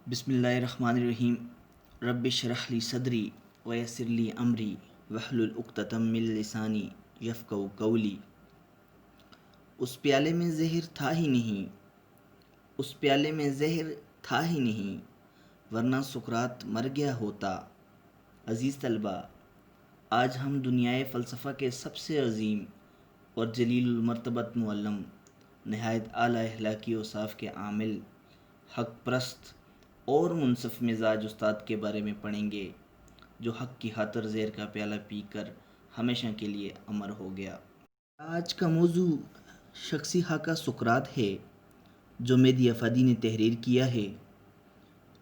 بسم اللہ الرحمن الرحیم رب اشرح لی صدری ویسر لی امری واحلل عقدۃ من لسانی یفقہوا قولی۔ اس پیالے میں زہر تھا ہی نہیں، اس پیالے میں زہر تھا ہی نہیں، ورنہ سقراط مر گیا ہوتا۔ عزیز طلبہ، آج ہم دنیائے فلسفہ کے سب سے عظیم اور جلیل المرتبت معلم، نہایت اعلیٰ اخلاقی اوصاف کے عامل، حق پرست اور منصف مزاج استاد کے بارے میں پڑھیں گے، جو حق کی خاطر زہر کا پیالہ پی کر ہمیشہ کے لیے امر ہو گیا۔ آج کا موضوع شخصی خاکہ سقراط ہے، جو مہدی افادی نے تحریر کیا ہے،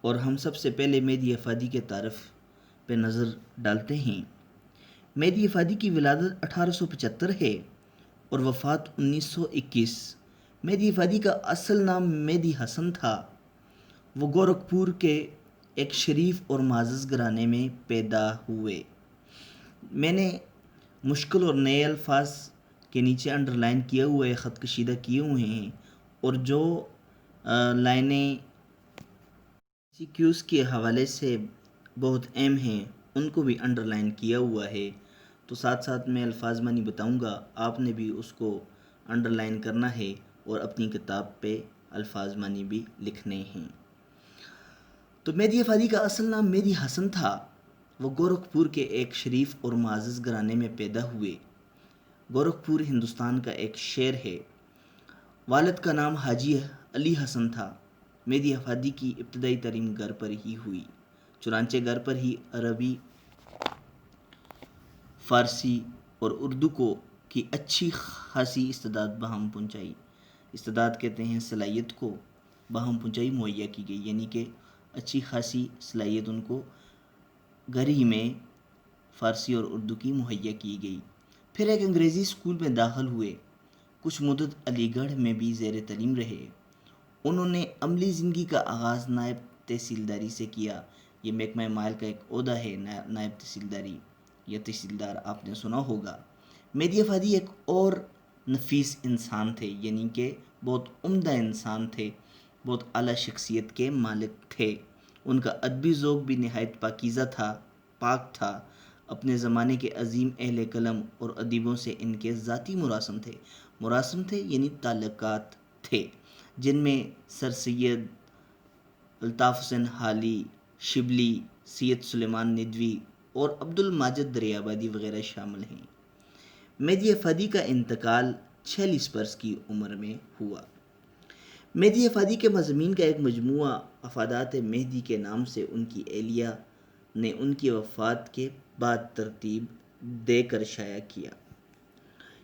اور ہم سب سے پہلے مہدی افادی کے تعارف پہ نظر ڈالتے ہیں۔ مہدی افادی کی ولادت 1875 ہے اور وفات 1921۔ مہدی افادی کا اصل نام مہدی حسن تھا۔ وہ گورکھپور کے ایک شریف اور معزز گھرانے میں پیدا ہوئے۔ میں نے مشکل اور نئے الفاظ کے نیچے انڈر لائن کیے ہوئے خط کشیدہ کیے ہوئے ہیں، اور جو لائنیں سیکیوز کے حوالے سے بہت اہم ہیں ان کو بھی انڈر لائن کیا ہوا ہے، تو ساتھ ساتھ میں الفاظ معنی بتاؤں گا، آپ نے بھی اس کو انڈر لائن کرنا ہے اور اپنی کتاب پہ الفاظ معنی بھی لکھنے ہیں۔ تو مہدی افادی کا اصل نام مہدی حسن تھا۔ وہ گورکھپور کے ایک شریف اور معزز گھرانے میں پیدا ہوئے۔ گورکھپور ہندوستان کا ایک شہر ہے۔ والد کا نام حاجی علی حسن تھا۔ مہدی افادی کی ابتدائی تعلیم گھر پر ہی ہوئی، چنانچہ گھر پر ہی عربی، فارسی اور اردو کی اچھی خاصی استعداد بہم پہنچائی۔ استعداد کہتے ہیں صلاحیت کو، بہم پہنچائی مہیا کی گئی، یعنی کہ اچھی خاصی صلاحیت ان کو گھر ہی میں فارسی اور اردو کی مہیا کی گئی۔ پھر ایک انگریزی اسکول میں داخل ہوئے۔ کچھ مدت علی گڑھ میں بھی زیر تعلیم رہے۔ انہوں نے عملی زندگی کا آغاز نائب تحصیلداری سے کیا۔ یہ محکمہ مال کا ایک عہدہ ہے، نائب تحصیلداری یا تحصیلدار، آپ نے سنا ہوگا۔ مہدی افادی ایک اور نفیس انسان تھے، یعنی کہ بہت عمدہ انسان تھے، بہت اعلیٰ شخصیت کے مالک تھے۔ ان کا ادبی ذوق بھی نہایت پاک تھا۔ اپنے زمانے کے عظیم اہل قلم اور ادیبوں سے ان کے ذاتی مراسم تھے یعنی تعلقات تھے، جن میں سر سید الطاف حسین حالی، شبلی، سید سلیمان ندوی اور عبد الماجد دریابادی وغیرہ شامل ہیں۔ مہدی افادی کا انتقال 46 برس کی عمر میں ہوا۔ مہدی افادی کے مضامین کا ایک مجموعہ افادات مہدی کے نام سے ان کی اہلیہ نے ان کی وفات کے بعد ترتیب دے کر شائع کیا،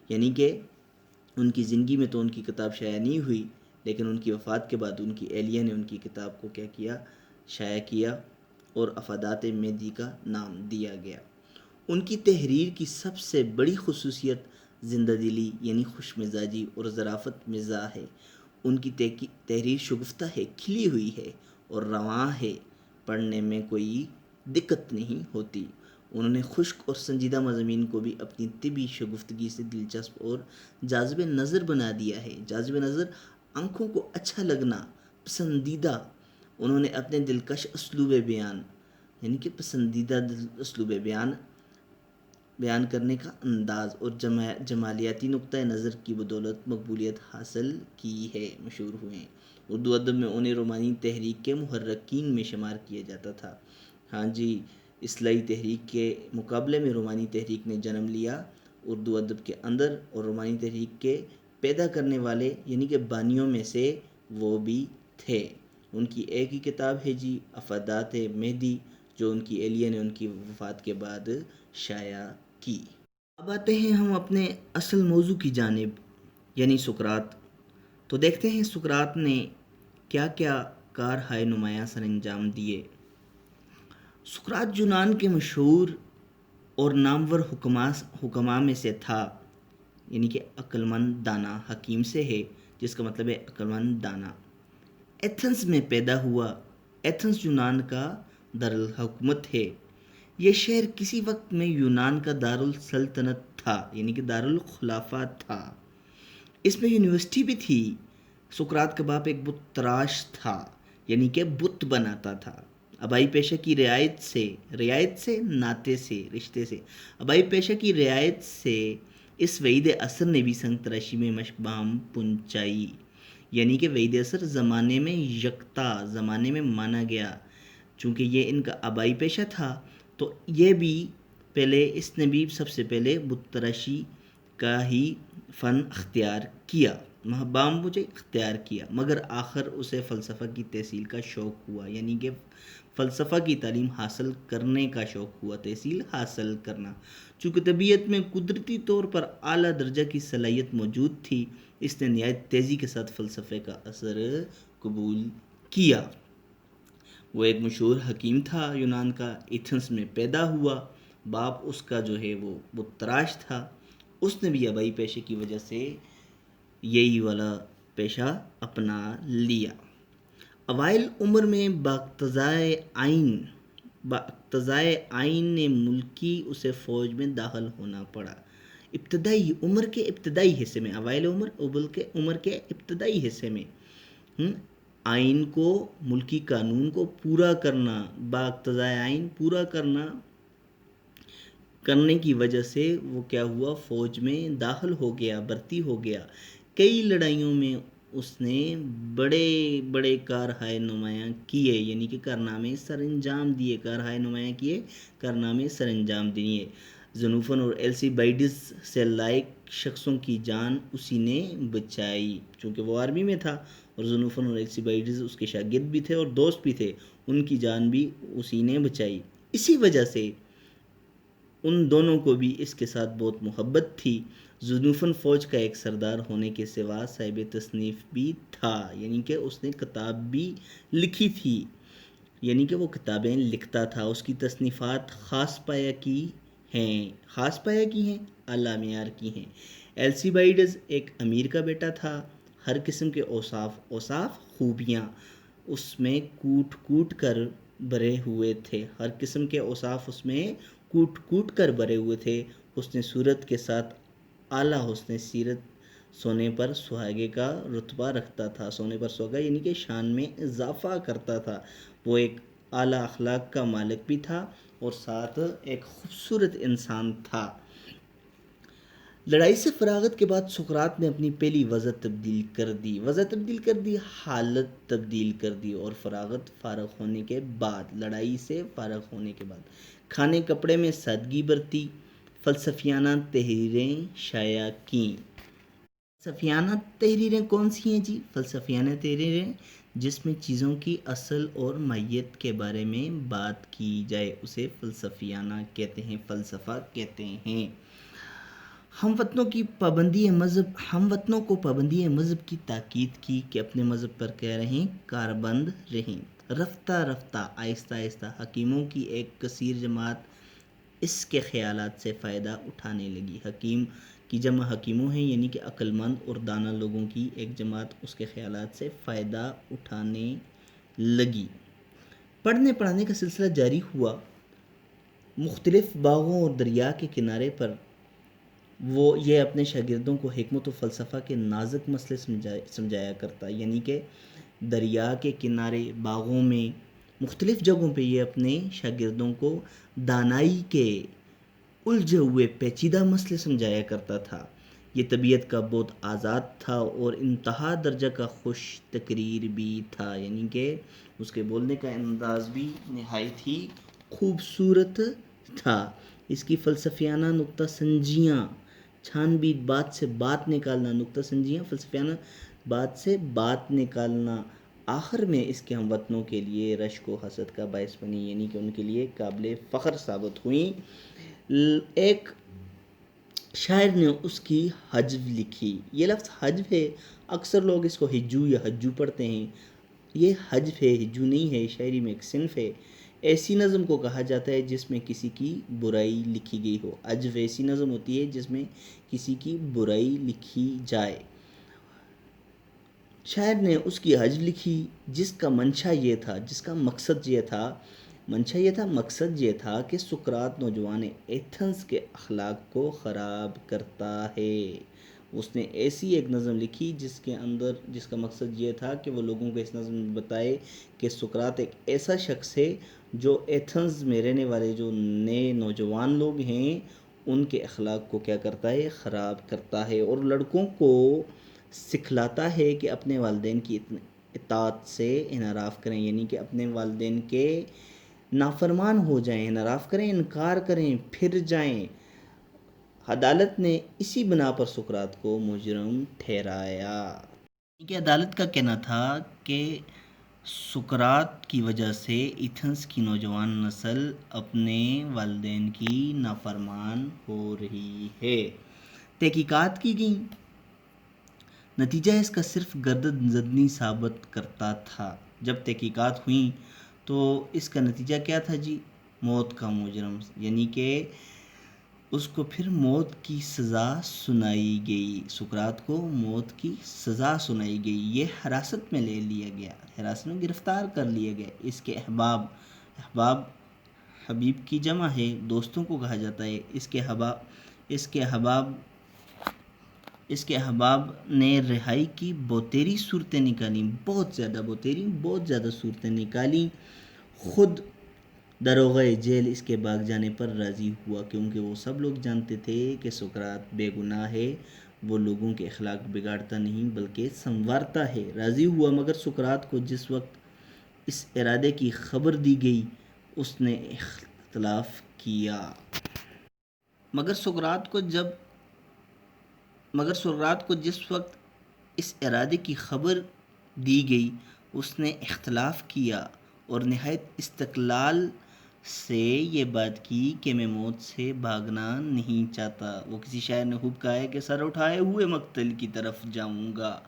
یعنی کہ ان کی زندگی میں تو ان کی کتاب شائع نہیں ہوئی، لیکن ان کی وفات کے بعد ان کی اہلیہ نے ان کی کتاب کو شائع کیا اور افادات مہدی کا نام دیا گیا۔ ان کی تحریر کی سب سے بڑی خصوصیت زندہ دلی یعنی خوش مزاجی اور ظرافت مزاح ہے۔ ان کی تحریر شگفتہ ہے، کھلی ہوئی ہے اور رواں ہے، پڑھنے میں کوئی دقت نہیں ہوتی۔ انہوں نے خشک اور سنجیدہ مضامین کو بھی اپنی طبی شگفتگی سے دلچسپ اور جاذب نظر بنا دیا ہے۔ جاذب نظر، آنکھوں کو اچھا لگنا، پسندیدہ۔ انہوں نے اپنے دلکش اسلوب بیان، یعنی کہ پسندیدہ اسلوب بیان کرنے کا انداز اور جمالیاتی نقطہ نظر کی بدولت مقبولیت حاصل کی ہے، مشہور ہوئے ہیں۔ اردو ادب میں انہیں رومانی تحریک کے محرکین میں شمار کیا جاتا تھا۔ ہاں جی، اصلاحی تحریک کے مقابلے میں رومانی تحریک نے جنم لیا اردو ادب کے اندر، اور رومانی تحریک کے پیدا کرنے والے یعنی کہ بانیوں میں سے وہ بھی تھے۔ ان کی ایک ہی کتاب ہے جی، افادات مہدی، جو ان کی اہلیہ نے ان کی وفات کے بعد شائع کی۔ اب آتے ہیں ہم اپنے اصل موضوع کی جانب، یعنی سقراط۔ تو دیکھتے ہیں سقراط نے کیا کیا کارہائے نمایاں سر انجام دیے۔ سقراط یونان کے مشہور اور نامور حکماء میں سے تھا، یعنی کہ عقل مند دانا، حکیم سے ہے جس کا مطلب ہے عقل مند دانا۔ ایتھنز میں پیدا ہوا۔ ایتھنز یونان کا دارالحکومت ہے۔ یہ شہر کسی وقت میں یونان کا دارالسلطنت تھا، یعنی کہ دارالخلافہ تھا۔ اس میں یونیورسٹی بھی تھی۔ سقراط کا باپ ایک بت تراش تھا۔ یعنی کہ بت بناتا تھا. آبائی پیشہ کی رعایت سے ناطے سے رشتے سے آبائی پیشہ کی رعایت سے اس وحید اثر نے بھی سنگ تراشی میں مشق بہم پہنچائی. یعنی کہ وحید اثر زمانے میں یکتا زمانے میں مانا گیا. چونکہ یہ ان کا آبائی پیشہ تھا تو یہ بھی اس نے بھی سب سے پہلے بت تراشی کا ہی فن اختیار کیا مگر آخر اسے فلسفہ کی تحصیل کا شوق ہوا. یعنی کہ فلسفہ کی تعلیم حاصل کرنے کا شوق ہوا, تحصیل حاصل کرنا. چونکہ طبیعت میں قدرتی طور پر اعلیٰ درجہ کی صلاحیت موجود تھی, اس نے نہایت تیزی کے ساتھ فلسفے کا اثر قبول کیا. وہ ایک مشہور حکیم تھا یونان کا, ایتھنس میں پیدا ہوا. باپ اس کا جو ہے وہ بت تراش تھا. اس نے بھی آبائی پیشے کی وجہ سے یہی والا پیشہ اپنا لیا. اوائل عمر میں باقتضائے آئین نے ملکی اسے فوج میں داخل ہونا پڑا. ابتدائی عمر کے ابتدائی حصے میں اوائل عمر کے ابتدائی حصے میں آئین کو ملکی قانون کو پورا کرنا باقتضائے آئین پورا کرنے کی وجہ سے وہ کیا ہوا, فوج میں داخل ہو گیا, بھرتی ہو گیا. کئی لڑائیوں میں اس نے بڑے بڑے کارہائے نمایاں کیے, یعنی کہ کارنامے سر انجام دیے. زنوفن اور السیبائیڈس سے لائق شخصوں کی جان اسی نے بچائی. چونکہ وہ آرمی میں تھا اور زنوفن اور السیبائیڈس اس کے شاگرد بھی تھے اور دوست بھی تھے, ان کی جان بھی اسی نے بچائی. اسی وجہ سے ان دونوں کو بھی اس کے ساتھ بہت محبت تھی. زنوفن فوج کا ایک سردار ہونے کے سوا صاحب تصنیف بھی تھا, یعنی کہ اس نے کتاب بھی لکھی تھی, یعنی کہ وہ کتابیں لکھتا تھا. اس کی تصنیفات خاص پایہ کی ہیں, اعلیٰ معیار کی ہیں. السیبائیڈس ایک امیر کا بیٹا تھا. ہر قسم کے اوصاف خوبیاں اس میں کوٹ کر بھرے ہوئے تھے. حسن صورت کے ساتھ اعلیٰ حسن سیرت سونے پر سہاگے کا رتبہ رکھتا تھا. سونے پر سہاگا یعنی کہ شان میں اضافہ کرتا تھا. وہ ایک اعلیٰ اخلاق کا مالک بھی تھا اور ساتھ ایک خوبصورت انسان تھا. لڑائی سے فراغت کے بعد سقراط نے اپنی پہلی وضع تبدیل کر دی, حالت تبدیل کر دی, اور فارغ ہونے کے بعد لڑائی سے فارغ ہونے کے بعد کھانے کپڑے میں سادگی برتی, فلسفیانہ تحریریں شائع کیں. فلسفیانہ تحریریں کون سی ہیں جی؟ فلسفیانہ تحریریں جس میں چیزوں کی اصل اور ماہیت کے بارے میں بات کی جائے اسے فلسفیانہ کہتے ہیں, فلسفہ کہتے ہیں. ہم وطنوں کو پابندی مذہب کی تاکید کی کہ اپنے مذہب پر کیا رہیں, کاربند رہیں. رفتہ رفتہ آہستہ آہستہ حکیموں کی ایک کثیر جماعت اس کے خیالات سے فائدہ اٹھانے لگی. حکیم کی جمع حکیموں ہیں, یعنی کہ عقل مند اور دانا لوگوں کی ایک جماعت اس کے خیالات سے فائدہ اٹھانے لگی. پڑھنے پڑھانے کا سلسلہ جاری ہوا. مختلف باغوں اور دریا کے کنارے پر یہ اپنے شاگردوں کو حکمت و فلسفہ کے نازک مسئلے سمجھایا کرتا. یعنی کہ دریا کے کنارے باغوں میں مختلف جگہوں پہ یہ اپنے شاگردوں کو دانائی کے الجھے ہوئے پیچیدہ مسئلے سمجھایا کرتا تھا. یہ طبیعت کا بہت آزاد تھا اور انتہا درجہ کا خوش تقریر بھی تھا, یعنی کہ اس کے بولنے کا انداز بھی نہایت ہی خوبصورت تھا. اس کی فلسفیانہ نکتہ سنجیاں چھان بین بات سے بات نکالنا, فلسفیانہ بات سے بات نکالنا آخر میں اس کے ہم وطنوں کے لیے رشک و حسد کا باعث بنی, یعنی کہ ان کے لیے قابل فخر ثابت ہوئیں. ایک شاعر نے اس کی حجو لکھی. یہ لفظ حجو ہے, اکثر لوگ اس کو ہجو یا حجو پڑھتے ہیں. یہ حجو ہے, ہجو نہیں ہے. شاعری میں ایک صنف ہے. ایسی نظم کو کہا جاتا ہے جس میں کسی کی برائی لکھی گئی ہو. حجو ایسی نظم ہوتی ہے جس میں کسی کی برائی لکھی جائے. شاعر نے اس کی حجو لکھی جس کا مقصد یہ تھا کہ سقراط نوجوان ایتھنز کے اخلاق کو خراب کرتا ہے. اس نے ایسی ایک نظم لکھی جس کا مقصد یہ تھا کہ وہ لوگوں کو اس نظم میں بتائے کہ سقراط ایک ایسا شخص ہے جو ایتھنز میں رہنے والے جو نئے نوجوان لوگ ہیں ان کے اخلاق کو کیا کرتا ہے، خراب کرتا ہے، اور لڑکوں کو سکھلاتا ہے کہ اپنے والدین کی اطاعت سے انحراف کریں، یعنی کہ اپنے والدین کے نافرمان ہو جائیں، انحراف کریں، انکار کریں، پھر جائیں۔ عدالت نے اسی بنا پر سقراط کو مجرم ٹھہرایا۔ کہ عدالت کا کہنا تھا کہ سقراط کی وجہ سے ایتھنز کی نوجوان نسل اپنے والدین کی نافرمان ہو رہی ہے۔ تحقیقات کی گئیں، نتیجہ اس کا صرف گردن زدنی ثابت کرتا تھا۔ جب تحقیقات ہوئیں تو اس کا نتیجہ کیا تھا جی؟ موت کا مجرم، یعنی کہ اس کو پھر موت کی سزا سنائی گئی، سقراط کو موت کی سزا سنائی گئی۔ یہ حراست میں لے لیا گیا، حراست میں گرفتار کر لیا گیا۔ اس کے احباب حبیب کی جمع ہے، دوستوں کو کہا جاتا ہے۔ اس کے احباب نے رہائی کی بہتری صورتیں نکالیں، بہت زیادہ صورتیں نکالیں۔ خود داروغہ جیل اس کے بھاگ جانے پر راضی ہوا، کیونکہ وہ سب لوگ جانتے تھے کہ سقراط بے گناہ ہے، وہ لوگوں کے اخلاق بگاڑتا نہیں بلکہ سنوارتا ہے، راضی ہوا۔ مگر سقراط کو جس وقت اس ارادے کی خبر دی گئی اس نے اختلاف کیا۔ مگر سقراط کو جس وقت اس ارادے کی خبر دی گئی اس نے اختلاف کیا اور نہایت استقلال سے یہ بات کی کہ میں موت سے بھاگنا نہیں چاہتا۔ وہ کسی شاعر نے خوب کہا ہے کہ سر اٹھائے ہوئے مقتل کی طرف جاؤں گا،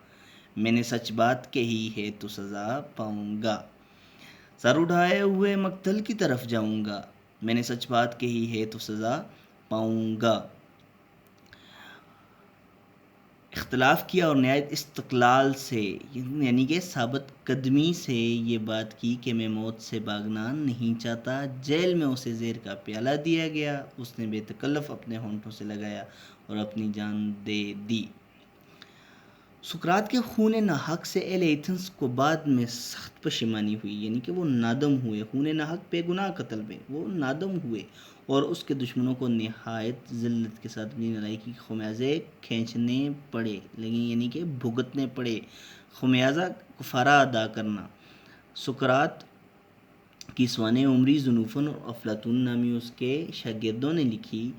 میں نے سچ بات کہی ہے تو سزا پاؤں گا۔ سر اٹھائے ہوئے مقتل کی طرف جاؤں گا، میں نے سچ بات کہی ہے تو سزا پاؤں گا۔ اختلاف کیا اور نہایت استقلال سے، یعنی کہ ثابت قدمی سے یہ بات کی کہ میں موت سے بھاگنا نہیں چاہتا۔ جیل میں اسے زہر کا پیالہ دیا گیا، اس نے بے تکلف اپنے ہونٹوں سے لگایا اور اپنی جان دے دی۔ سقراط کے خون ناحق سے اہل ایتھنز کو بعد میں سخت پشیمانی ہوئی، یعنی کہ وہ نادم ہوئے، خون ناحق بے گناہ قتل میں وہ نادم ہوئے، اور اس کے دشمنوں کو نہایت ذلت کے ساتھ اپنی نالائکی کے خمیازے کھینچنے پڑے، یعنی کہ بھگتنے پڑے، خمیازہ کفارہ ادا کرنا۔ سقراط کی سوانح عمری زنوفن اور افلاطون نامی اس کے شاگردوں نے لکھی۔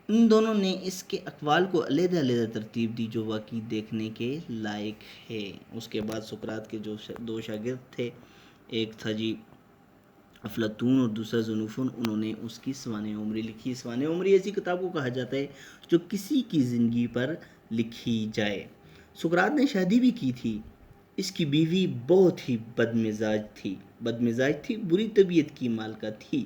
ان دونوں نے اس کے اقوال کو علیحدہ ترتیب دی جو واقعی دیکھنے کے لائق ہے۔ اس کے بعد سقراط کے جو دو شاگرد تھے، ایک تھا جی افلاطون اور دوسرا زنوفن، انہوں نے اس کی سوانح عمری لکھی۔ سوانح عمری ایسی کتاب کو کہا جاتا ہے جو کسی کی زندگی پر لکھی جائے۔ سقراط نے شادی بھی کی تھی۔ اس کی بیوی بہت ہی بدمزاج تھی، بری طبیعت کی مالکہ تھی۔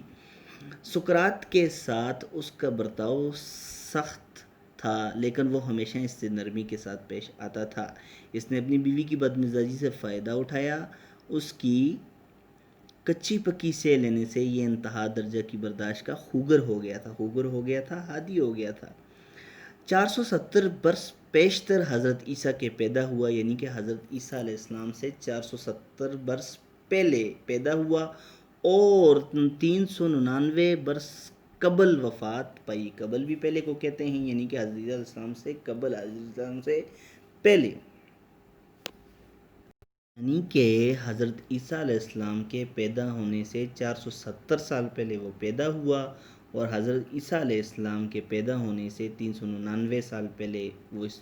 سقراط کے ساتھ اس کا برتاؤ سخت تھا، لیکن وہ ہمیشہ اس سے نرمی کے ساتھ پیش آتا تھا۔ اس نے اپنی بیوی کی بدمزاجی سے فائدہ اٹھایا، اس کی کچی پکی سے لینے سے یہ انتہا درجہ کی برداشت کا خوگر ہو گیا تھا، ہادی ہو گیا تھا۔ 470 برس پیشتر حضرت عیسیٰ کے پیدا ہوا، یعنی کہ حضرت عیسیٰ علیہ السلام سے 470 برس پہلے پیدا ہوا، اور 399 برس قبل وفات پائی۔ قبل بھی پہلے کو کہتے ہیں، یعنی کہ حضرت عیسیٰ علیہ السلام سے قبل، حضرت عیسیٰ علیہ السلام سے پہلے، یعنی کہ حضرت عیسیٰ علیہ السلام کے پیدا ہونے سے 470 سال پہلے وہ پیدا ہوا، اور حضرت عیسیٰ علیہ السلام کے پیدا ہونے سے 399 سال پہلے وہ اس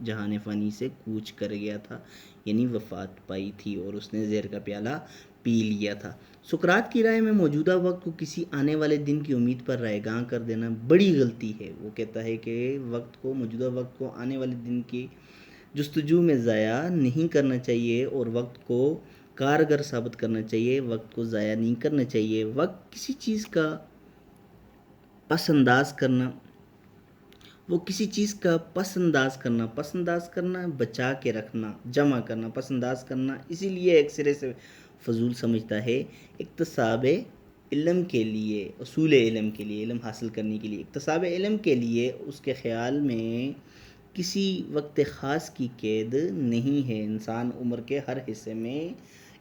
جہان فانی سے کوچ کر گیا تھا، یعنی وفات پائی تھی، اور اس نے زہر کا پیالہ پی لیا تھا۔ سقراط کی رائے میں موجودہ وقت کو کسی آنے والے دن کی امید پر رائے گاں کر دینا بڑی غلطی ہے۔ وہ کہتا ہے کہ موجودہ وقت کو آنے والے دن کی جستجو میں ضائع نہیں کرنا چاہیے، اور وقت کو کارگر ثابت کرنا چاہیے، وقت کو ضائع نہیں کرنا چاہیے۔ وقت کسی چیز کا پس انداز کرنا، بچا کے رکھنا، جمع کرنا، پس انداز کرنا، اسی لیے ایک سرے سے فضول سمجھتا ہے۔ اکتساب علم کے لیے، اصول علم کے لیے، علم حاصل کرنے کے لیے، اکتساب علم کے لیے اس کے خیال میں کسی وقت خاص کی قید نہیں ہے، انسان عمر کے ہر حصے میں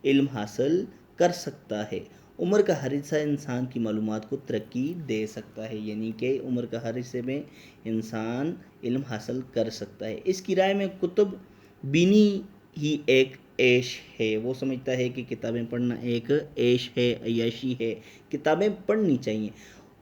علم حاصل کر سکتا ہے، عمر کا ہر حصہ انسان کی معلومات کو ترقی دے سکتا ہے، یعنی کہ عمر کا ہر حصے میں انسان علم حاصل کر سکتا ہے۔ اس کی رائے میں کتب بینی ہی ایک عیش ہے، وہ سمجھتا ہے کہ کتابیں پڑھنا ایک عیش ہے، عیاشی ہے، کتابیں پڑھنی چاہیے،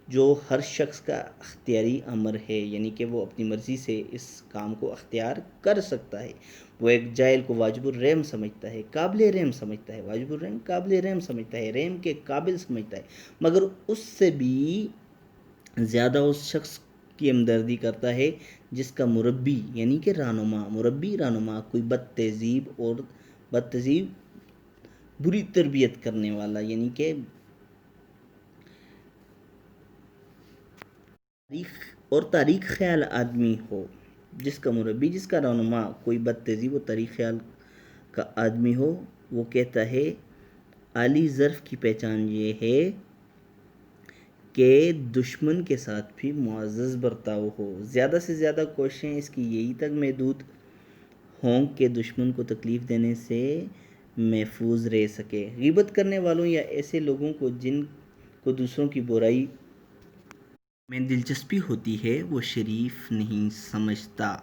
جو ہر شخص کا اختیاری امر ہے، یعنی کہ وہ اپنی مرضی سے اس کام کو اختیار کر سکتا ہے۔ وہ ایک جاہل کو واجب الرحم سمجھتا ہے، قابل رحم سمجھتا ہے، واجب الرحم قابل رحم سمجھتا ہے، رحم کے قابل سمجھتا ہے، مگر اس سے بھی زیادہ اس شخص کی ہمدردی کرتا ہے جس کا مربی یعنی کہ رہنما کوئی بد تہذیب بری تربیت کرنے والا یعنی کہ تاریخ خیال آدمی ہو، جس کا مربی، جس کا رہنما کوئی بد تہذیب و تاریخ خیال کا آدمی ہو، وہ کہتا ہے اعلی ظرف کی پہچان یہ ہے کہ دشمن کے ساتھ بھی معزز برتاؤ ہو، زیادہ سے زیادہ کوششیں اس کی یہی تک محدود ہوں کہ دشمن کو تکلیف دینے سے محفوظ رہ سکے۔ غیبت کرنے والوں یا ایسے لوگوں کو جن کو دوسروں کی برائی میں دلچسپی ہوتی ہے وہ شریف نہیں سمجھتا،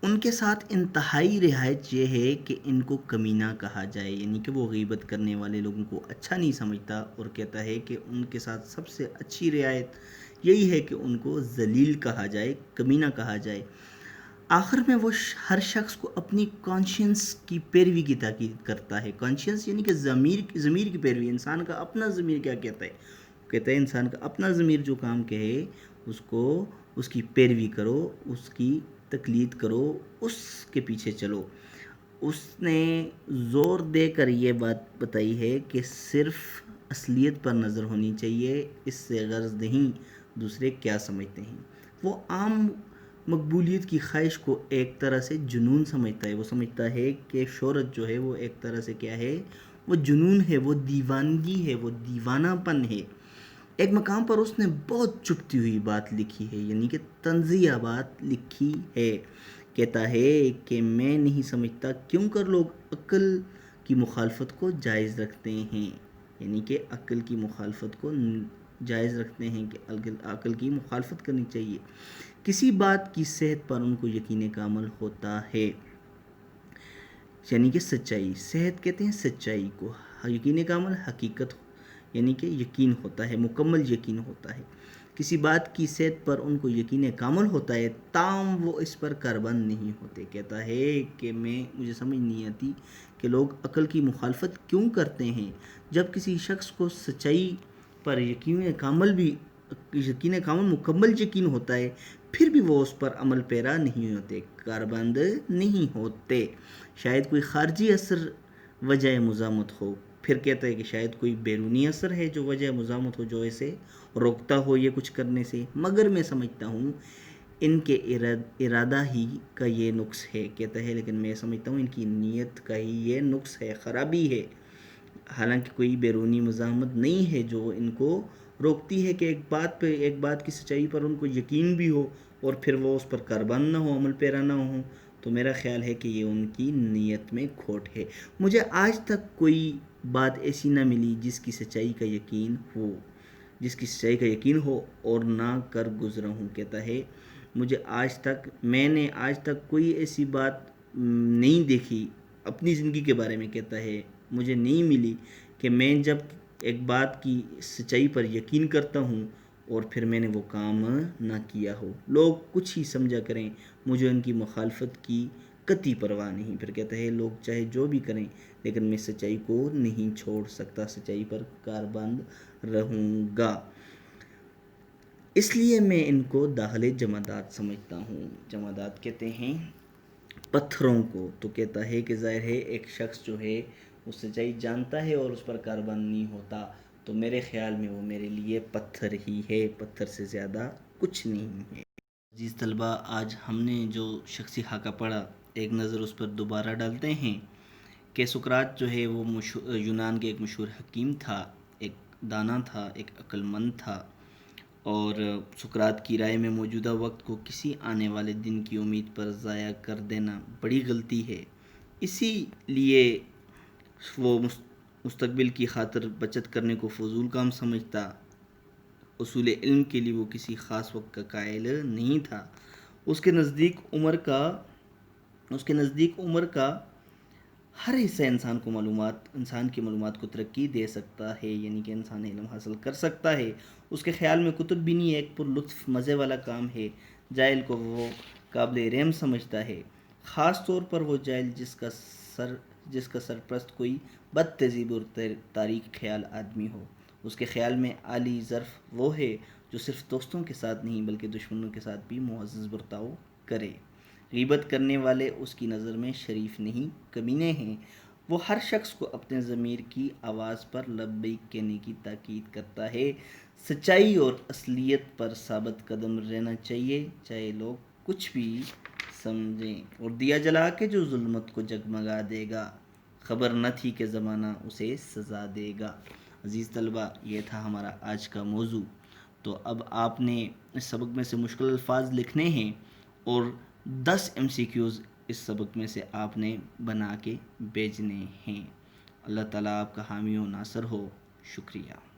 ان کے ساتھ انتہائی رعایت یہ ہے کہ ان کو کمینہ کہا جائے، یعنی کہ وہ غیبت کرنے والے لوگوں کو اچھا نہیں سمجھتا اور کہتا ہے کہ ان کے ساتھ سب سے اچھی رعایت یہی ہے کہ ان کو ذلیل کہا جائے، کمینہ کہا جائے۔ آخر میں وہ ہر شخص کو اپنی کانشینس کی پیروی کی تاکید کرتا ہے، کانشینس یعنی کہ ضمیر کی پیروی، انسان کا اپنا ضمیر کیا کہتا ہے، کہتا ہے انسان کا اپنا ضمیر جو کام کہے اس کی پیروی کرو، اس کی تقلید کرو، اس کے پیچھے چلو۔ اس نے زور دے کر یہ بات بتائی ہے کہ صرف اصلیت پر نظر ہونی چاہیے، اس سے غرض نہیں دوسرے کیا سمجھتے ہیں۔ وہ عام مقبولیت کی خواہش کو ایک طرح سے جنون سمجھتا ہے، وہ سمجھتا ہے کہ شہرت جو ہے وہ ایک طرح سے کیا ہے، وہ جنون ہے، وہ دیوانگی ہے، وہ دیوانہ پن ہے۔ ایک مقام پر اس نے بہت چبھتی ہوئی بات لکھی ہے، یعنی کہ طنزیہ بات لکھی ہے، کہتا ہے کہ میں نہیں سمجھتا کیوں کر لوگ عقل کی مخالفت کو جائز رکھتے ہیں، یعنی کہ عقل کی مخالفت کو جائز رکھتے ہیں کہ عقل کی مخالفت کرنی چاہیے۔ کسی بات کی صحت پر ان کو یقین کامل ہوتا ہے، یعنی کہ سچائی، صحت کہتے ہیں سچائی کو، یقین کامل حقیقت یعنی کہ یقین ہوتا ہے، مکمل یقین ہوتا ہے۔ کسی بات کی صحت پر ان کو یقین کامل ہوتا ہے تاہم وہ اس پر کاربند نہیں ہوتے، کہتا ہے کہ مجھے سمجھ نہیں آتی کہ لوگ عقل کی مخالفت کیوں کرتے ہیں، جب کسی شخص کو سچائی پر یقین کامل مکمل یقین ہوتا ہے پھر بھی وہ اس پر عمل پیرا نہیں ہوتے، کاربند نہیں ہوتے۔ شاید کوئی خارجی اثر وجہ مزاحمت ہو، پھر کہتا ہے کہ شاید کوئی بیرونی اثر ہے جو وجہ مزاحمت ہو، جو اسے روکتا ہو یہ کچھ کرنے سے، مگر میں سمجھتا ہوں ان کے ارادہ ہی کا یہ نقص ہے، کہتا ہے لیکن میں سمجھتا ہوں ان کی نیت کا ہی یہ نقص ہے، خرابی ہے، حالانکہ کوئی بیرونی مزاحمت نہیں ہے جو ان کو روکتی ہے کہ ایک بات کی سچائی پر ان کو یقین بھی ہو اور پھر وہ اس پر کاربند نہ ہو، عمل پیرا نہ ہو، تو میرا خیال ہے کہ یہ ان کی نیت میں کھوٹ ہے۔ مجھے آج تک کوئی بات ایسی نہ ملی جس کی سچائی کا یقین ہو اور نہ کر گزرا ہوں، کہتا ہے میں نے آج تک کوئی ایسی بات نہیں دیکھی اپنی زندگی کے بارے میں، کہتا ہے مجھے نہیں ملی کہ میں جب ایک بات کی سچائی پر یقین کرتا ہوں اور پھر میں نے وہ کام نہ کیا ہو، لوگ کچھ ہی سمجھا کریں، مجھے ان کی مخالفت کی قطعی پرواہ نہیں۔ پھر کہتا ہے لوگ چاہے جو بھی کریں لیکن میں سچائی کو نہیں چھوڑ سکتا، سچائی پر کاربند رہوں گا، اس لیے میں ان کو داخل جمادات سمجھتا ہوں۔ جمادات کہتے ہیں پتھروں کو، تو کہتا ہے کہ ظاہر ہے ایک شخص جو ہے وہ سچائی جانتا ہے اور اس پر کاربند نہیں ہوتا، تو میرے خیال میں وہ میرے لیے پتھر ہی ہے، پتھر سے زیادہ کچھ نہیں ہے۔ عزیز طلبہ، آج ہم نے جو شخصی خاکہ پڑھا ایک نظر اس پر دوبارہ ڈالتے ہیں کہ سقراط جو ہے وہ یونان کے ایک مشہور حکیم تھا، ایک دانا تھا، ایک عقل مند تھا، اور سقراط کی رائے میں موجودہ وقت کو کسی آنے والے دن کی امید پر ضائع کر دینا بڑی غلطی ہے، اسی لیے وہ مستقبل کی خاطر بچت کرنے کو فضول کام سمجھتا۔ اصول علم کے لیے وہ کسی خاص وقت کا قائل نہیں تھا۔ اس کے نزدیک عمر کا ہر حصہ انسان کی معلومات کو ترقی دے سکتا ہے، یعنی کہ انسان علم حاصل کر سکتا ہے۔ اس کے خیال میں کتب بینی ایک پر لطف مزے والا کام ہے، جاہل کو وہ قابل رحم سمجھتا ہے، خاص طور پر وہ جاہل جس کا سرپرست کوئی بد تہذیب اور تاریک خیال آدمی ہو۔ اس کے خیال میں اعلی ظرف وہ ہے جو صرف دوستوں کے ساتھ نہیں بلکہ دشمنوں کے ساتھ بھی معزز برتاؤ کرے۔ غیبت کرنے والے اس کی نظر میں شریف نہیں، کمینے ہیں۔ وہ ہر شخص کو اپنے ضمیر کی آواز پر لبیک کہنے کی تاکید کرتا ہے۔ سچائی اور اصلیت پر ثابت قدم رہنا چاہیے، چاہے لوگ کچھ بھی سمجھیں۔ اور دیا جلا کے جو ظلمت کو جگمگا دے گا، خبر نہ تھی کہ زمانہ اسے سزا دے گا۔ عزیز طلبہ، یہ تھا ہمارا آج کا موضوع۔ تو اب آپ نے اس سبق میں سے مشکل الفاظ لکھنے ہیں اور 10 MCQs اس سبق میں سے آپ نے بنا کے بھیجنے ہیں۔ اللہ تعالیٰ آپ کا حامی و ناصر ہو۔ شکریہ۔